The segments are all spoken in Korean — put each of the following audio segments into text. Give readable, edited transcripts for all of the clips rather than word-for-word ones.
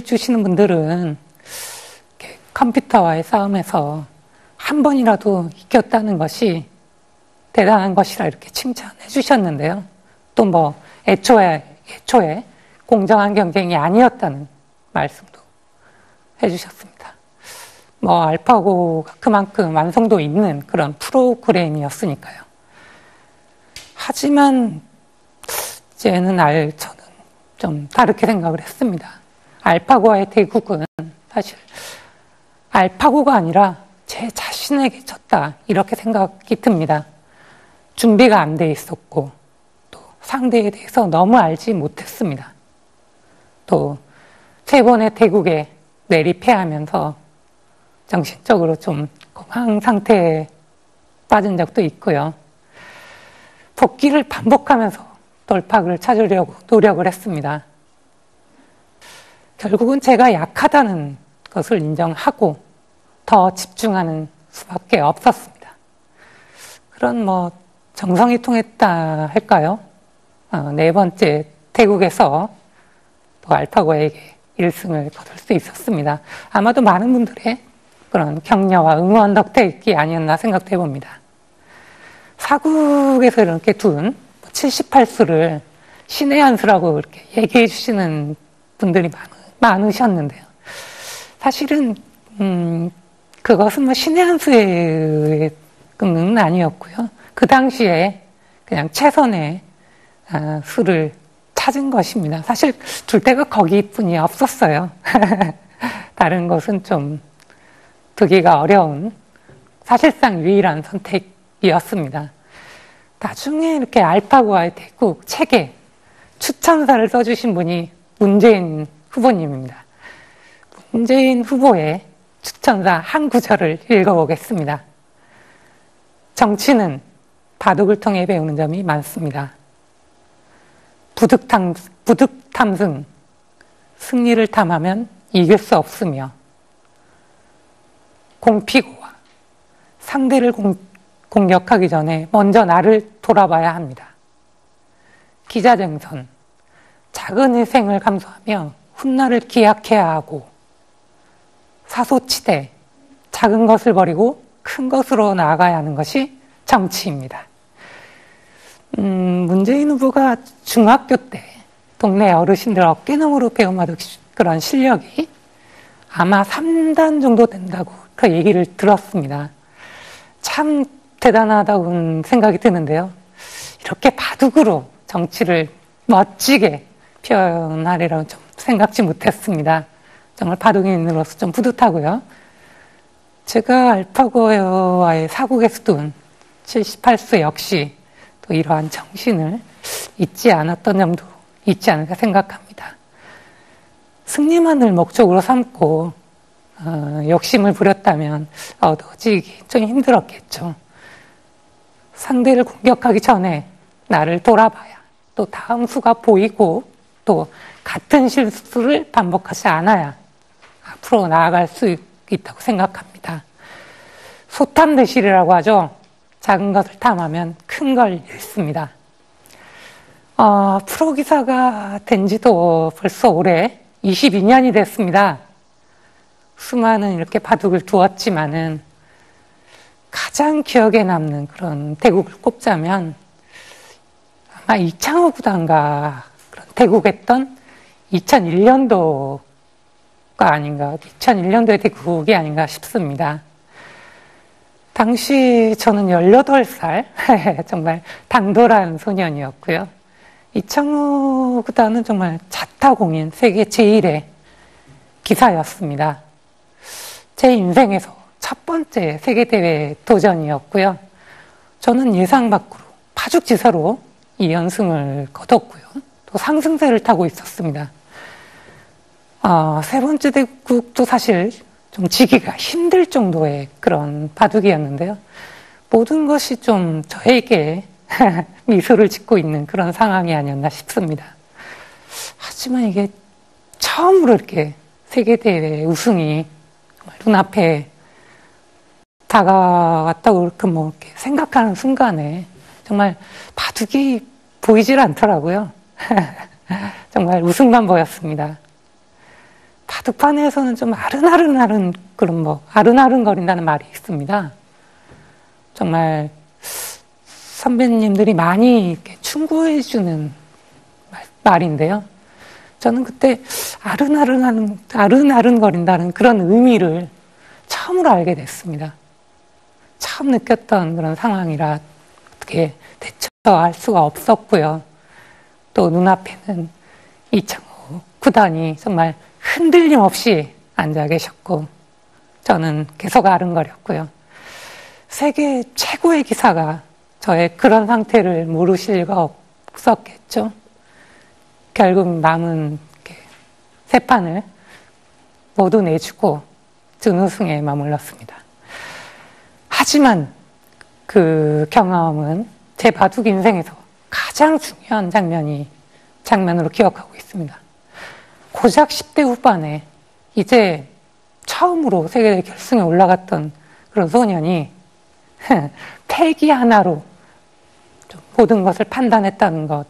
주시는 분들은 컴퓨터와의 싸움에서 한 번이라도 이겼다는 것이 대단한 것이라 이렇게 칭찬해 주셨는데요. 또 뭐 애초에 공정한 경쟁이 아니었다는 말씀도 해주셨습니다. 뭐 알파고가 그만큼 완성도 있는 그런 프로그램이었으니까요. 하지만 저는 좀 다르게 생각을 했습니다. 알파고와의 대국은 사실 알파고가 아니라 제 자신에게 졌다 이렇게 생각이 듭니다. 준비가 안 돼 있었고 또 상대에 대해서 너무 알지 못했습니다. 또 세 번의 대국에 내리패하면서 정신적으로 좀 공황 상태에 빠진 적도 있고요. 복귀를 반복하면서 돌파구를 찾으려고 노력을 했습니다. 결국은 제가 약하다는 것을 인정하고 더 집중하는 수밖에 없었습니다. 그런 뭐 정성이 통했다 할까요? 네 번째 대국에서 또 알파고에게 1승을 거둘 수 있었습니다. 아마도 많은 분들의 그런 격려와 응원 덕택이 아니었나 생각도 해봅니다. 사국에서 이렇게 둔 78수를 신의 한 수라고 이렇게 얘기해 주시는 분들이 많으셨는데요. 사실은 그것은 뭐 신의 한 수의 는 아니었고요. 그 당시에 그냥 최선의 수를 찾은 것입니다. 사실 둘 데가 거기뿐이 없었어요. 다른 것은 좀 두기가 어려운 사실상 유일한 선택이었습니다. 나중에 이렇게 알파고와의 대국 책에 추천사를 써주신 분이 문재인 후보님입니다. 문재인 후보의 추천사 한 구절을 읽어보겠습니다. 정치는 바둑을 통해 배우는 점이 많습니다. 부득탐승, 승리를 탐하면 이길 수 없으며 공피고와 상대를 공격하기 전에 먼저 나를 돌아봐야 합니다. 기자정선, 작은 희생을 감수하며 훗날을 기약해야 하고 사소치대, 작은 것을 버리고 큰 것으로 나아가야 하는 것이 정치입니다. 문재인 후보가 중학교 때 동네 어르신들 어깨너머로 배워마도 그런 실력이 아마 3단 정도 된다고 그 얘기를 들었습니다. 참 대단하다고 생각이 드는데요. 이렇게 바둑으로 정치를 멋지게 표현하리라고 좀 생각지 못했습니다. 정말 바둑인으로서 좀 뿌듯하고요. 제가 알파고와의 사국에서 둔 78수 역시 또 이러한 정신을 잊지 않았던 점도 있지 않을까 생각합니다. 승리만을 목적으로 삼고 욕심을 부렸다면 얻어지기 좀 힘들었겠죠. 상대를 공격하기 전에 나를 돌아봐야 또 다음 수가 보이고 또 같은 실수를 반복하지 않아야 앞으로 나아갈 수 있다고 생각합니다. 소탐대실이라고 하죠. 작은 것을 탐하면 큰 걸 잃습니다. 프로기사가 된 지도 벌써 올해 22년이 됐습니다. 수많은 이렇게 바둑을 두었지만은 가장 기억에 남는 그런 대국을 꼽자면 아마 이창호 구단과 그런 대국했던 2001년도가 아닌가, 2001년도의 대국이 아닌가 싶습니다. 당시 저는 18살, 정말 당돌한 소년이었고요. 이창호 구단은 정말 자타공인 세계 제1의 기사였습니다. 제 인생에서 첫 번째 세계대회 도전이었고요. 저는 예상 밖으로 파죽지세로 2연승을 거뒀고요. 또 상승세를 타고 있었습니다. 세 번째 대국도 사실 좀 지기가 힘들 정도의 그런 바둑이었는데요. 모든 것이 좀 저에게 미소를 짓고 있는 그런 상황이 아니었나 싶습니다. 하지만 이게 처음으로 이렇게 세계대회 우승이 정말 눈앞에 다가왔다고 이렇게 생각하는 순간에 정말 바둑이 보이질 않더라고요. 정말 우승만 보였습니다. 바둑판에서는 좀 아른아른아른 그런 아른아른거린다는 말이 있습니다. 정말 선배님들이 많이 이렇게 충고해주는 말인데요. 저는 그때 아른아른거린다는 그런 의미를 처음으로 알게 됐습니다. 처음 느꼈던 그런 상황이라 어떻게 대처할 수가 없었고요. 또 눈앞에는 이창호 구단이 정말 흔들림 없이 앉아 계셨고 저는 계속 아른거렸고요. 세계 최고의 기사가 저의 그런 상태를 모르실 리가 없었겠죠. 결국 남은 세 판을 모두 내주고 준우승에 머물렀습니다. 하지만 그 경험은 제 바둑 인생에서 가장 중요한 장면으로 기억하고 있습니다. 고작 10대 후반에 이제 처음으로 세계 결승에 올라갔던 그런 소년이 패기 하나로 모든 것을 판단했다는 것,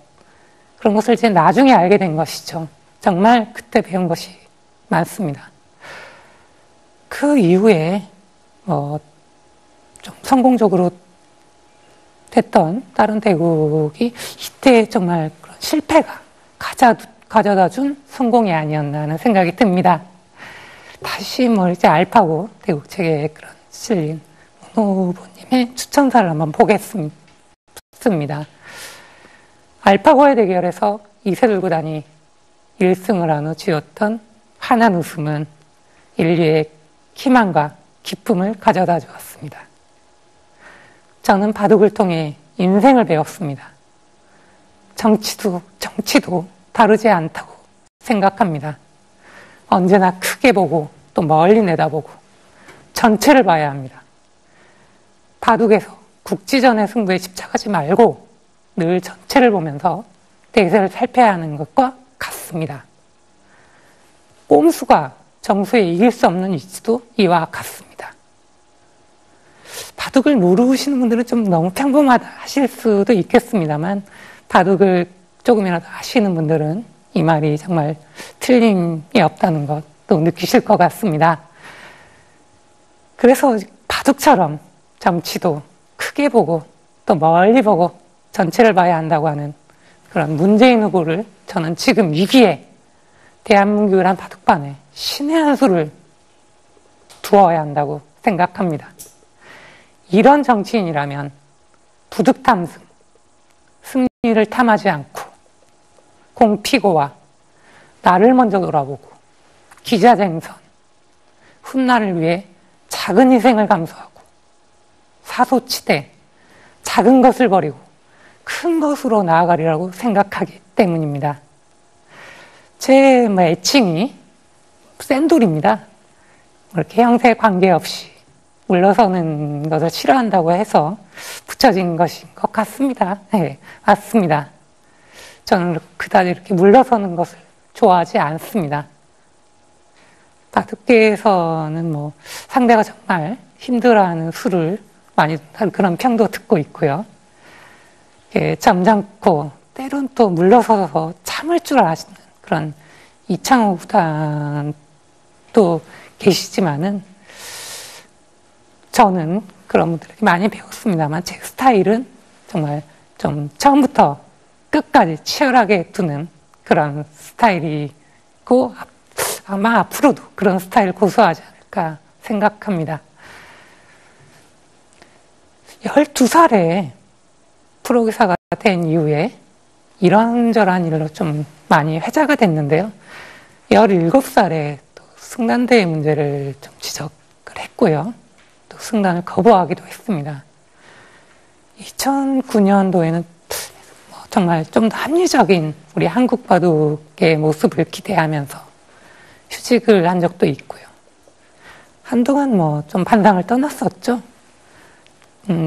그런 것을 이제 나중에 알게 된 것이죠. 정말 그때 배운 것이 많습니다. 그 이후에 좀 성공적으로 됐던 다른 대국이 이때 정말 그런 실패가 가져다 준 성공이 아니었나 하는 생각이 듭니다. 다시 이제 알파고 대국 체계에 그런 실린 문호 후보님의 추천사를 한번 보겠습니다. 알파고의 대결에서 이세돌 구단이 1승을 한 후 쥐었던 환한 웃음은 인류의 희망과 기쁨을 가져다 주었습니다. 저는 바둑을 통해 인생을 배웠습니다. 정치도 다르지 않다고 생각합니다. 언제나 크게 보고 또 멀리 내다보고 전체를 봐야 합니다. 바둑에서 국지전의 승부에 집착하지 말고 늘 전체를 보면서 대세를 살펴야 하는 것과 같습니다. 꼼수가 정수에 이길 수 없는 이치도 이와 같습니다. 바둑을 모르시는 분들은 좀 너무 평범하다 하실 수도 있겠습니다만 바둑을 조금이라도 아시는 분들은 이 말이 정말 틀림이 없다는 것도 느끼실 것 같습니다. 그래서 바둑처럼 정치도 크게 보고 또 멀리 보고 전체를 봐야 한다고 하는 그런 문재인 후보를 저는 지금 위기에 대한민국이란 바둑판에 신의 한 수를 두어야 한다고 생각합니다. 이런 정치인이라면 부득탐승, 승리를 탐하지 않고 공피고와 나를 먼저 돌아보고 기자쟁선, 훗날을 위해 작은 희생을 감수하고 사소치대, 작은 것을 버리고 큰 것으로 나아가리라고 생각하기 때문입니다. 제 애칭이 샌돌입니다. 이렇게 형태 관계없이 물러서는 것을 싫어한다고 해서 붙여진 것인 것 같습니다. 네, 맞습니다. 저는 그다지 이렇게 물러서는 것을 좋아하지 않습니다. 바둑계에서는 상대가 정말 힘들어하는 수를 많이 그런 평도 듣고 있고요. 점잖고 때론 또 물러서서 참을 줄 아시는 그런 이창호 구단도 계시지만은 저는 그런 분들에게 많이 배웠습니다만 제 스타일은 정말 좀 처음부터 끝까지 치열하게 두는 그런 스타일이고 아마 앞으로도 그런 스타일을 고수하지 않을까 생각합니다. 12살에 프로기사가 된 이후에 이런저런 일로 좀 많이 회자가 됐는데요. 17살에 또 승단대회 문제를 좀 지적을 했고요. 또 승단을 거부하기도 했습니다. 2009년도에는 정말 좀 더 합리적인 우리 한국 바둑의 모습을 기대하면서 휴직을 한 적도 있고요. 한동안 좀 반상을 떠났었죠.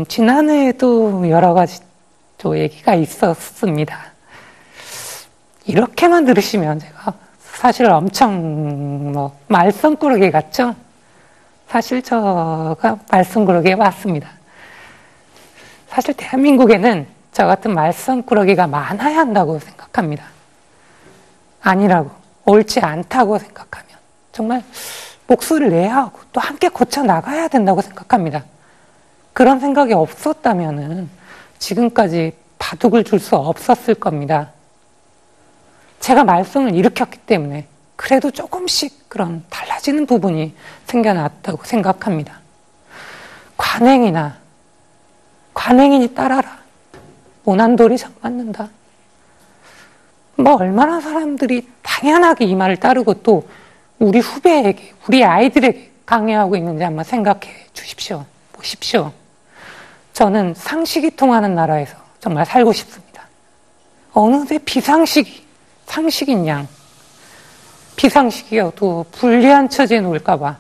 지난해에도 여러 가지 또 얘기가 있었습니다. 이렇게만 들으시면 제가 사실 엄청 말썽꾸러기 같죠? 사실 제가 말썽꾸러기에 맞습니다. 사실 대한민국에는 저 같은 말썽꾸러기가 많아야 한다고 생각합니다. 아니라고, 옳지 않다고 생각하면 정말 목소리를 내야 하고 또 함께 고쳐 나가야 된다고 생각합니다. 그런 생각이 없었다면은 지금까지 바둑을 둘 수 없었을 겁니다. 제가 말썽을 일으켰기 때문에 그래도 조금씩 그런 달라지는 부분이 생겨났다고 생각합니다. 관행이니 따라라. 모난돌이 장 맞는다. 뭐 얼마나 사람들이 당연하게 이 말을 따르고 또 우리 후배에게, 우리 아이들에게 강요하고 있는지 한번 생각해 주십시오. 보십시오. 저는 상식이 통하는 나라에서 정말 살고 싶습니다. 어느새 비상식이 상식인 양, 비상식이어도 불리한 처지에 놓을까봐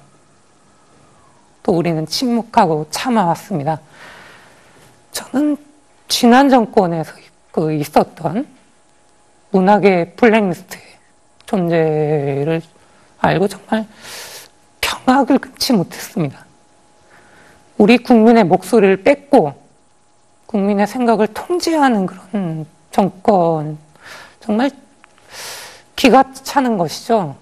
또 우리는 침묵하고 참아왔습니다. 저는 지난 정권에서 있었던 문학의 블랙리스트의 존재를 알고 정말 경악을 금치 못했습니다. 우리 국민의 목소리를 뺏고 국민의 생각을 통제하는 그런 정권, 정말 기가 차는 것이죠.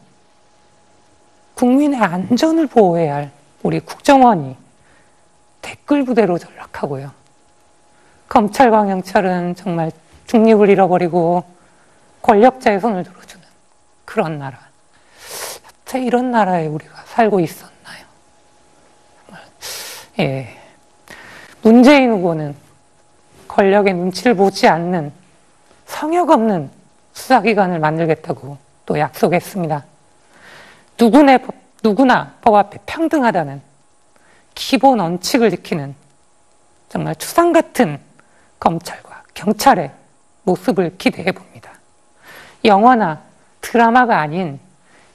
국민의 안전을 보호해야 할 우리 국정원이 댓글 부대로 전락하고요. 검찰과 경찰은 정말 중립을 잃어버리고 권력자의 손을 들어주는 그런 나라. 여태 이런 나라에 우리가 살고 있었나요? 예. 문재인 후보는 권력의 눈치를 보지 않는 성역 없는 수사기관을 만들겠다고 또 약속했습니다. 누구나 법 앞에 평등하다는 기본 원칙을 지키는 정말 추상 같은 검찰과 경찰의 모습을 기대해 봅니다. 영화나 드라마가 아닌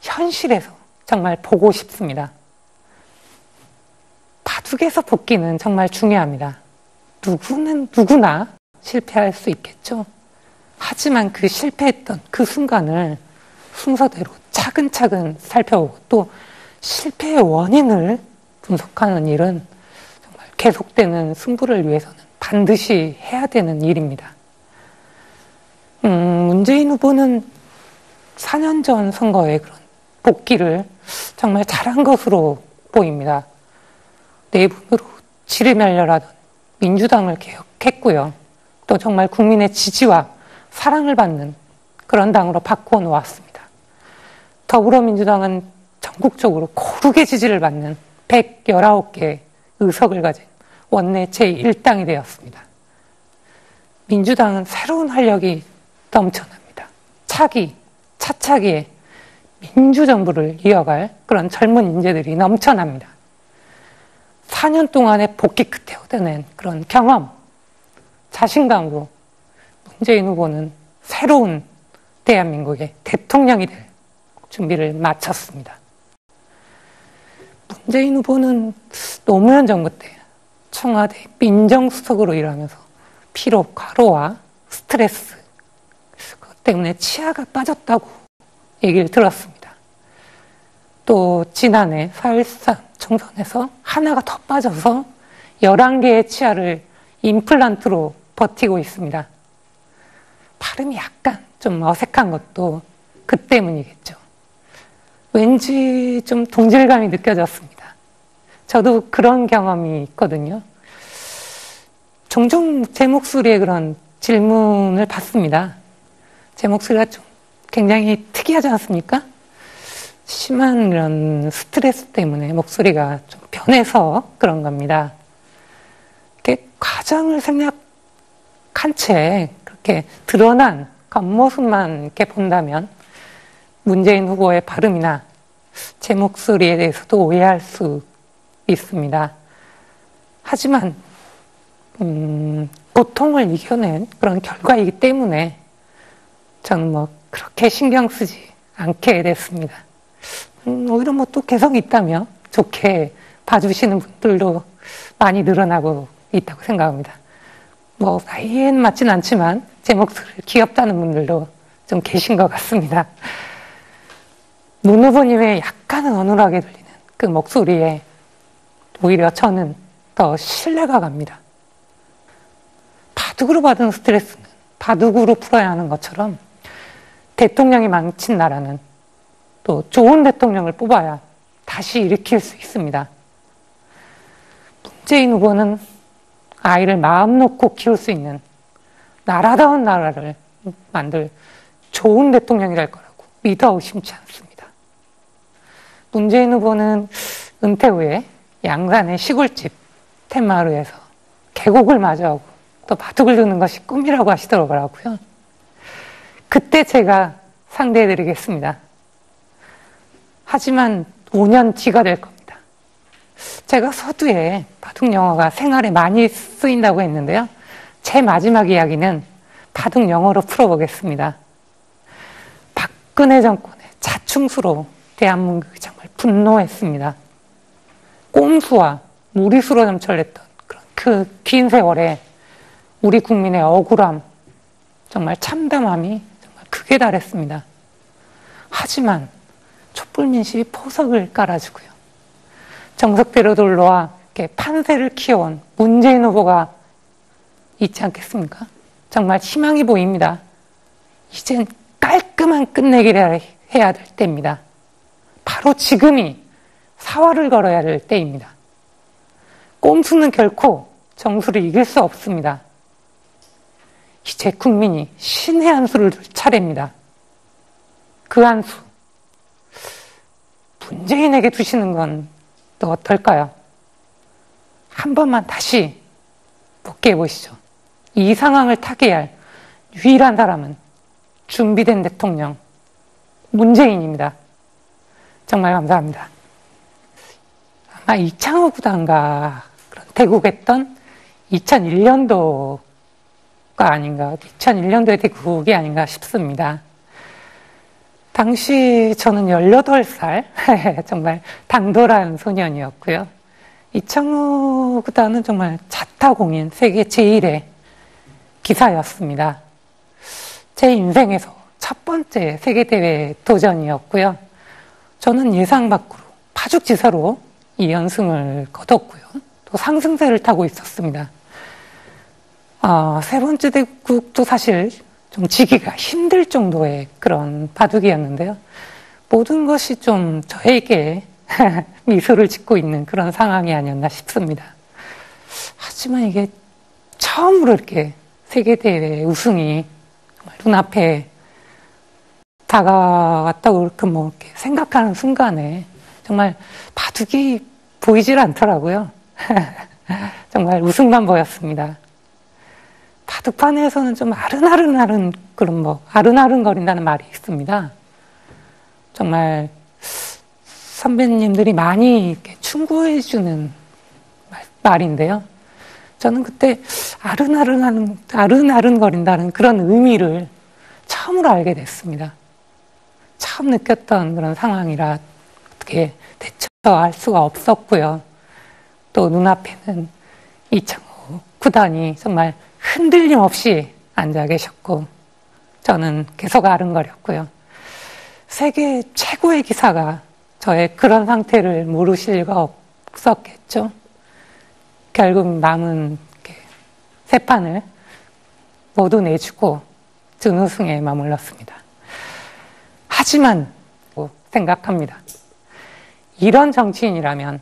현실에서 정말 보고 싶습니다. 바둑에서 복귀는 정말 중요합니다. 누구나 실패할 수 있겠죠. 하지만 그 실패했던 그 순간을 순서대로 차근차근 살펴보고 또 실패의 원인을 분석하는 일은 정말 계속되는 승부를 위해서는 반드시 해야 되는 일입니다. 문재인 후보는 4년 전 선거의 그런 복귀를 정말 잘한 것으로 보입니다. 내분으로 지르멸렬하던 민주당을 개혁했고요. 또 정말 국민의 지지와 사랑을 받는 그런 당으로 바꾸어 놓았습니다. 더불어민주당은 전국적으로 고르게 지지를 받는 119개의 의석을 가진 원내 제1당이 되었습니다. 민주당은 새로운 활력이 넘쳐납니다. 차차기에 민주정부를 이어갈 그런 젊은 인재들이 넘쳐납니다. 4년 동안의 복귀 끝에 얻어낸 그런 경험, 자신감으로 문재인 후보는 새로운 대한민국의 대통령이 될 준비를 마쳤습니다. 문재인 후보는 노무현 정부 때 청와대 민정수석으로 일하면서 피로, 과로와 스트레스, 그것 때문에 치아가 빠졌다고 얘기를 들었습니다. 또 지난해 4.13 총선에서 하나가 더 빠져서 11개의 치아를 임플란트로 버티고 있습니다. 발음이 약간 좀 어색한 것도 그 때문이겠죠. 왠지 좀 동질감이 느껴졌습니다. 저도 그런 경험이 있거든요. 종종 제 목소리에 그런 질문을 받습니다. 제 목소리가 좀 굉장히 특이하지 않습니까? 심한 이런 스트레스 때문에 목소리가 좀 변해서 그런 겁니다. 이렇게 과정을 생략한 채 그렇게 드러난 겉모습만 이렇게 본다면 문재인 후보의 발음이나 제 목소리에 대해서도 오해할 수 있습니다. 하지만 고통을 이겨낸 그런 결과이기 때문에 저는 뭐 그렇게 신경 쓰지 않게 됐습니다. 오히려 뭐 또 개성이 있다며 좋게 봐주시는 분들도 많이 늘어나고 있다고 생각합니다. 뭐 나이엔 맞진 않지만 제 목소리를 귀엽다는 분들도 좀 계신 것 같습니다. 문 후보님의 약간은 어눌하게 들리는 그 목소리에 오히려 저는 더 신뢰가 갑니다. 바둑으로 받은 스트레스는 바둑으로 풀어야 하는 것처럼 대통령이 망친 나라는 또 좋은 대통령을 뽑아야 다시 일으킬 수 있습니다. 문재인 후보는 아이를 마음 놓고 키울 수 있는 나라다운 나라를 만들 좋은 대통령이 될 거라고 믿어 의심치 않습니다. 문재인 후보는 은퇴 후에 양산의 시골집 텐마루에서 계곡을 마주하고 또 바둑을 두는 것이 꿈이라고 하시더라고요. 그때 제가 상대해드리겠습니다. 하지만 5년 뒤가 될 겁니다. 제가 서두에 바둑 영어가 생활에 많이 쓰인다고 했는데요. 제 마지막 이야기는 바둑 영어로 풀어보겠습니다. 박근혜 정권의 자충수로 대한민국이 정말 분노했습니다. 꼼수와 무리수로 점철했던 그런 그 긴 세월에 우리 국민의 억울함, 정말 참담함이 정말 극에 달했습니다. 하지만 촛불민심이 포석을 깔아주고요. 정석대로 돌러와 이렇게 판세를 키워온 문재인 후보가 있지 않겠습니까? 정말 희망이 보입니다. 이젠 깔끔한 끝내기를 해야 될 때입니다. 바로 지금이 사활을 걸어야 될 때입니다. 꼼수는 결코 정수를 이길 수 없습니다. 이제 국민이 신의 한 수를 둘 차례입니다. 그 한 수, 문재인에게 두시는 건 또 어떨까요? 한 번만 다시 복귀해 보시죠. 이 상황을 타개할 유일한 사람은 준비된 대통령 문재인입니다. 정말 감사합니다. 아마 이창호 구단가 대국했던 2001년도가 아닌가, 2001년도의 대국이 아닌가 싶습니다. 당시 저는 18살, 정말 당돌한 소년이었고요. 이창호 구단은 정말 자타공인 세계 제1의 기사였습니다. 제 인생에서 첫 번째 세계대회 도전이었고요. 저는 예상 밖으로 파죽지세로 2연승을 거뒀고요. 또 상승세를 타고 있었습니다. 세 번째 대국도 사실 좀 지기가 힘들 정도의 그런 바둑이었는데요. 모든 것이 좀 저에게 미소를 짓고 있는 그런 상황이 아니었나 싶습니다. 하지만 이게 처음으로 이렇게 세계대회 우승이 정말 눈앞에 다가왔다고 이렇게 이렇게 생각하는 순간에 정말 바둑이 보이질 않더라고요. 정말 우승만 보였습니다. 바둑판에서는 좀 아른아른하는 그런 아른아른거린다는 말이 있습니다. 정말 선배님들이 많이 이렇게 충고해주는 말인데요. 저는 그때 아른아른거린다는 그런 의미를 처음으로 알게 됐습니다. 처음 느꼈던 그런 상황이라 어떻게 대처할 수가 없었고요. 또 눈앞에는 이창호 구단이 정말 흔들림 없이 앉아 계셨고 저는 계속 아른거렸고요. 세계 최고의 기사가 저의 그런 상태를 모르실 리가 없었겠죠. 결국 남은 세 판을 모두 내주고 준우승에 머물렀습니다. 하지만 생각합니다. 이런 정치인이라면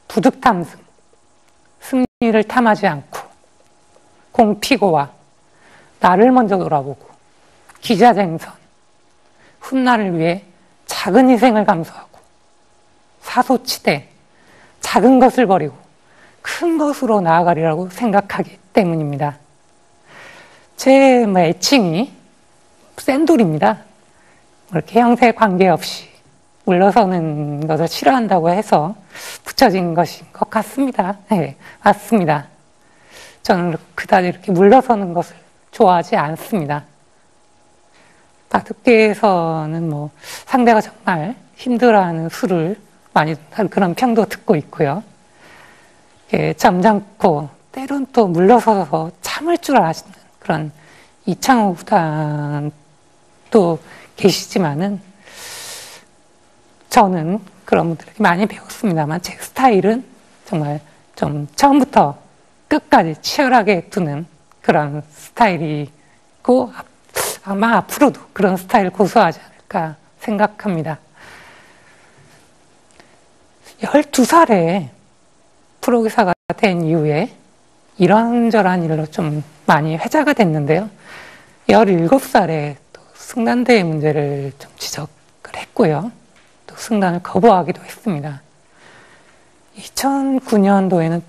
부득 탐승, 승리를 탐하지 않고 공피고와 나를 먼저 돌아보고 기자쟁선, 훗날을 위해 작은 희생을 감수하고 사소치되 작은 것을 버리고 큰 것으로 나아가리라고 생각하기 때문입니다. 제 애칭이 샌돌입니다. 이렇게 형태 관계없이 물러서는 것을 싫어한다고 해서 붙여진 것인 것 같습니다. 네, 맞습니다. 저는 그다지 이렇게 물러서는 것을 좋아하지 않습니다. 바둑계에서는 상대가 정말 힘들어하는 수를 많이 그런 평도 듣고 있고요. 점잖고 때론 또 물러서서 참을 줄 아시는 그런 이창호 구단도 계시지만은 저는 그런 분들에게 많이 배웠습니다만 제 스타일은 정말 좀 처음부터 끝까지 치열하게 두는 그런 스타일이고 아마 앞으로도 그런 스타일을 고수하지 않을까 생각합니다. 12살에 프로기사가 된 이후에 이런저런 일로 좀 많이 회자가 됐는데요. 17살에 또 승단대의 문제를 좀 지적을 했고요. 또 승단을 거부하기도 했습니다. 2009년도에는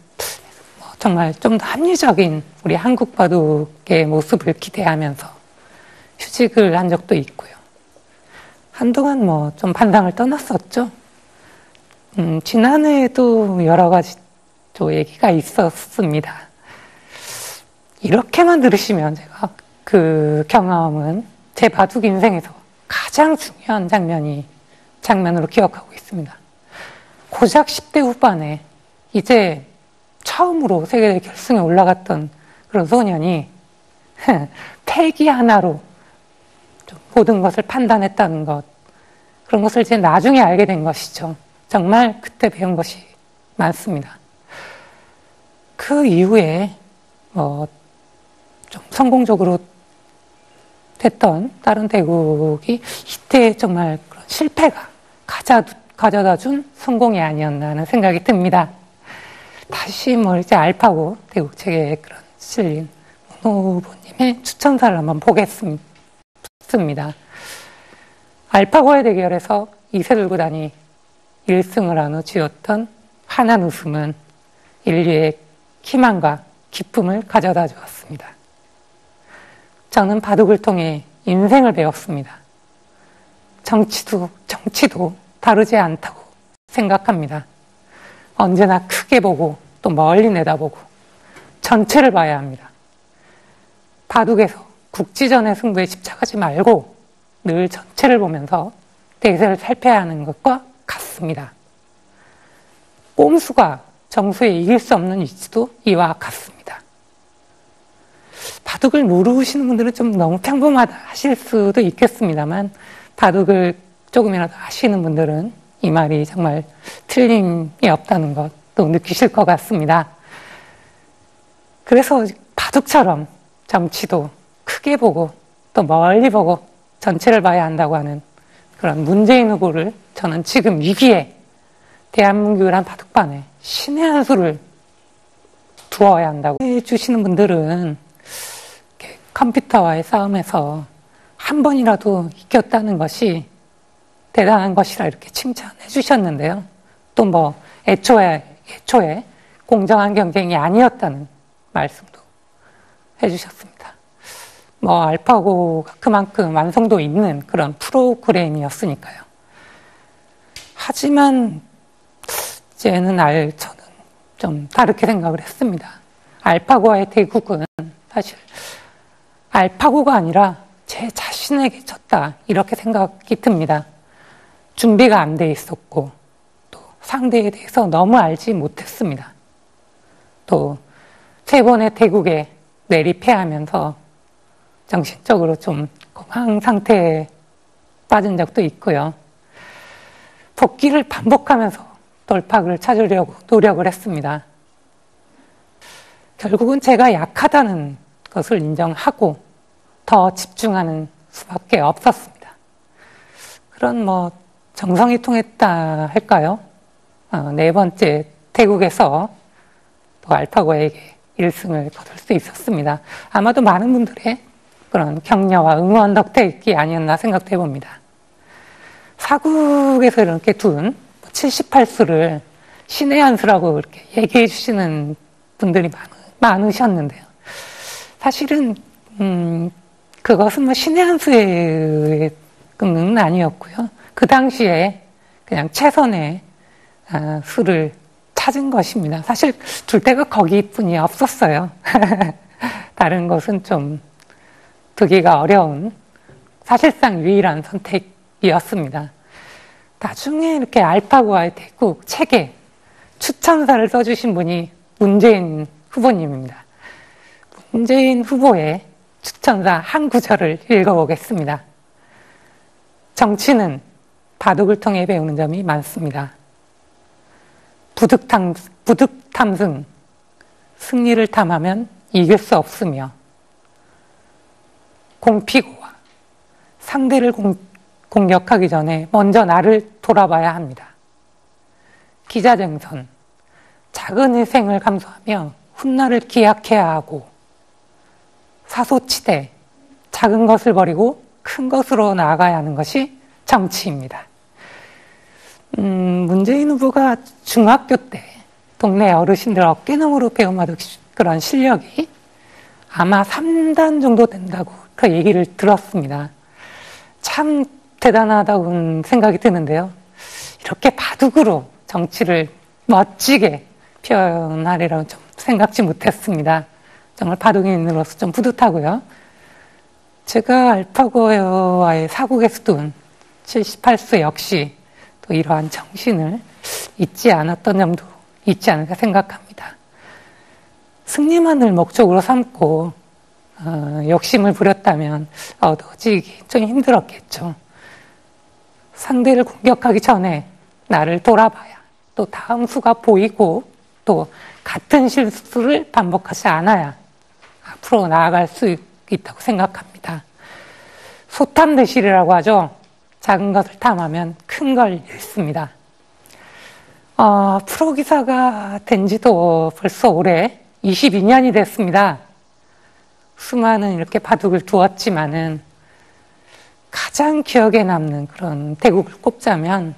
정말 좀 더 합리적인 우리 한국 바둑의 모습을 기대하면서 휴직을 한 적도 있고요. 한동안 좀 반상을 떠났었죠. 지난해에도 여러 가지 또 얘기가 있었습니다. 이렇게만 들으시면 제가 그 경험은 제 바둑 인생에서 가장 중요한 장면으로 기억하고 있습니다. 고작 10대 후반에 이제 처음으로 세계대회 결승에 올라갔던 그런 소년이 패기 하나로 모든 것을 판단했다는 것, 그런 것을 이제 나중에 알게 된 것이죠. 정말 그때 배운 것이 많습니다. 그 이후에 좀 성공적으로 됐던 다른 대국이 이때 정말 그런 실패가 가져다 준 성공이 아니었나 하는 생각이 듭니다. 다시 이제 알파고 대국 체계에 그런 실린 문호 후보님의 추천사를 한번 보겠습니다. 알파고의 대결에서 이세돌 구단이 1승을 한 후 지었던 환한 웃음은 인류의 희망과 기쁨을 가져다 주었습니다. 저는 바둑을 통해 인생을 배웠습니다. 정치도 다르지 않다고 생각합니다. 언제나 크게 보고 또 멀리 내다보고 전체를 봐야 합니다. 바둑에서 국지전의 승부에 집착하지 말고 늘 전체를 보면서 대세를 살펴야 하는 것과 같습니다. 꼼수가 정수에 이길 수 없는 이치도 이와 같습니다. 바둑을 모르시는 분들은 좀 너무 평범하다 하실 수도 있겠습니다만 바둑을 조금이라도 아시는 분들은 이 말이 정말 틀림이 없다는 것도 느끼실 것 같습니다. 그래서 바둑처럼 정치도 크게 보고 또 멀리 보고 전체를 봐야 한다고 하는 그런 문재인 후보를 저는 지금 위기에 대한민국이란 바둑판에 신의 한 수를 두어야 한다고 해주시는 분들은 컴퓨터와의 싸움에서 한 번이라도 이겼다는 것이 대단한 것이라 이렇게 칭찬해 주셨는데요. 또 애초에 공정한 경쟁이 아니었다는 말씀도 해 주셨습니다. 알파고가 그만큼 완성도 있는 그런 프로그램이었으니까요. 하지만 저는 좀 다르게 생각을 했습니다. 알파고와의 대국은 사실 알파고가 아니라 제 자신에게 졌다 이렇게 생각이 듭니다. 준비가 안 돼 있었고 또 상대에 대해서 너무 알지 못했습니다. 또 세 번의 대국에 내리패하면서 정신적으로 좀 공황 상태에 빠진 적도 있고요. 복귀를 반복하면서 돌파구를 찾으려고 노력을 했습니다. 결국은 제가 약하다는 것을 인정하고 더 집중하는 수밖에 없었습니다. 그런 정성이 통했다 할까요? 네 번째 대국에서 또 알파고에게 1승을 거둘 수 있었습니다. 아마도 많은 분들의 그런 격려와 응원 덕택이 아니었나 생각해 봅니다. 사국에서 이렇게 둔 78수를 신의 한 수라고 이렇게 얘기해 주시는 분들이 많으셨는데요. 사실은 그것은 신의 한 수의 는 아니었고요. 그 당시에 그냥 최선의 수를 찾은 것입니다. 사실 둘 데가 거기뿐이 없었어요. 다른 것은 좀 두기가 어려운 사실상 유일한 선택이었습니다. 나중에 이렇게 알파고와의 대국 책에 추천사를 써주신 분이 문재인 후보님입니다. 문재인 후보의 추천사 한 구절을 읽어보겠습니다. 정치는 바둑을 통해 배우는 점이 많습니다. 부득탐승, 승리를 탐하면 이길 수 없으며 공피고와 상대를 공격하기 전에 먼저 나를 돌아봐야 합니다. 기자쟁선, 작은 희생을 감수하며 훗날을 기약해야 하고, 사소치대, 작은 것을 버리고 큰 것으로 나아가야 하는 것이 정치입니다. 문재인 후보가 중학교 때 동네 어르신들 어깨너머로 배워마던 그런 실력이 아마 3단 정도 된다고 그 얘기를 들었습니다. 참 대단하다고 생각이 드는데요. 이렇게 바둑으로 정치를 멋지게 표현하리라고 좀 생각지 못했습니다. 정말 바둑인으로서 좀 뿌듯하고요. 제가 알파고와의 사국에서 둔 78세 역시 또 이러한 정신을 잊지 않았던 점도 있지 않을까 생각합니다. 승리만을 목적으로 삼고 욕심을 부렸다면 얻어지기 좀 힘들었겠죠. 상대를 공격하기 전에 나를 돌아봐야 또 다음 수가 보이고 또 같은 실수를 반복하지 않아야 앞으로 나아갈 수 있다고 생각합니다. 소탐대실이라고 하죠. 작은 것을 탐하면 큰 걸 잃습니다. 프로기사가 된 지도 벌써 올해 22년이 됐습니다. 수많은 이렇게 바둑을 두었지만은 가장 기억에 남는 그런 대국을 꼽자면